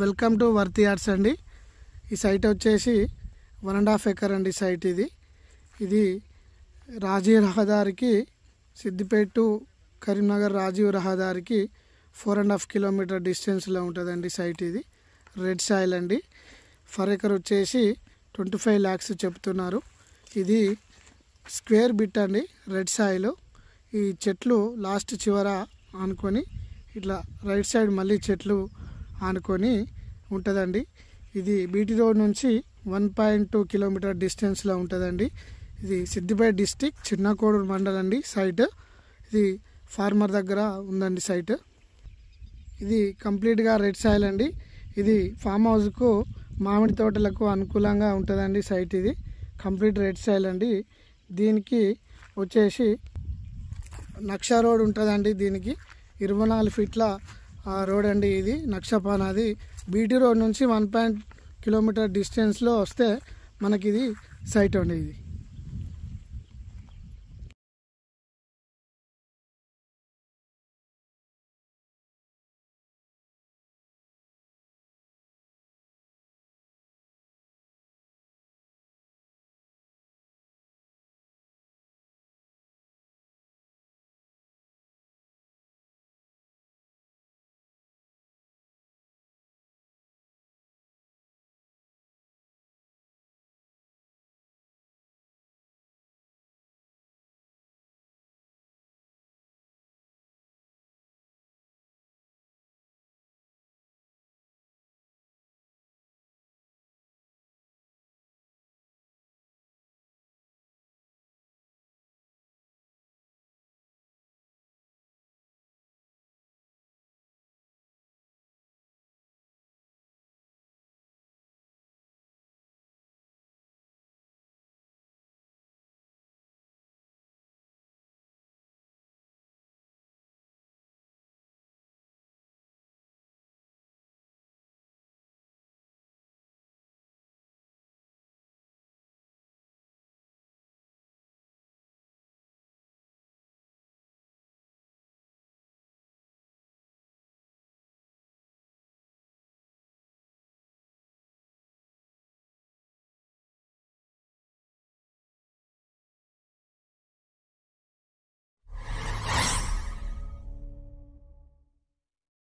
Welcome to వర్తి arts అండి. ఈ site వచ్చేసి 1.5 ఎకర్ అండి. సైట్ ఇది రాజీవ్ రహదారికి సిద్దిపేట టు కరీంనగర్ రాజీవ్ రహదారికి 4.5 కిలోమీటర్ డిస్టెన్స్లో ఉంటుందండి. సైట్ ఇది రెడ్ సాయిల్ అండి. ఫర్ ఎకర్ వచ్చేసి 25 lakhs చెప్తున్నారు. ఇది స్క్వేర్ బిట్ అండి. రెడ్ సాయిల్ ఈ చెట్లు లాస్ట్ చివర ఆనుకొని ఇట్లా రైట్ సైడ్ మళ్ళీ చెట్లు ఆనుకొని ఉంటుందండి. ఇది బీటీ రోడ్ నుంచి 1.2 కిలోమీటర్ డిస్టెన్స్లో ఉంటుందండి. ఇది సిద్దిపేట డిస్టిక్ చిన్నకోడూరు మండలం అండి. సైట్ ఇది ఫార్మర్ దగ్గర ఉందండి. సైట్ ఇది కంప్లీట్గా రెడ్ సాయిల్ అండి. ఇది ఫామ్ హౌస్కు మామిడి తోటలకు అనుకూలంగా ఉంటుందండి. సైట్ ఇది కంప్లీట్ రెడ్ సాయిల్ అండి. దీనికి వచ్చేసి నక్షా రోడ్ ఉంటుందండి. దీనికి 24 ఫీట్ల రోడ్ అండి. ఇది నక్షపానాది బీటీ రోడ్ నుంచి 1 కిలోమీటర్ డిస్టెన్స్లో వస్తే మనకి ఇది సైట్ అండి. ఇది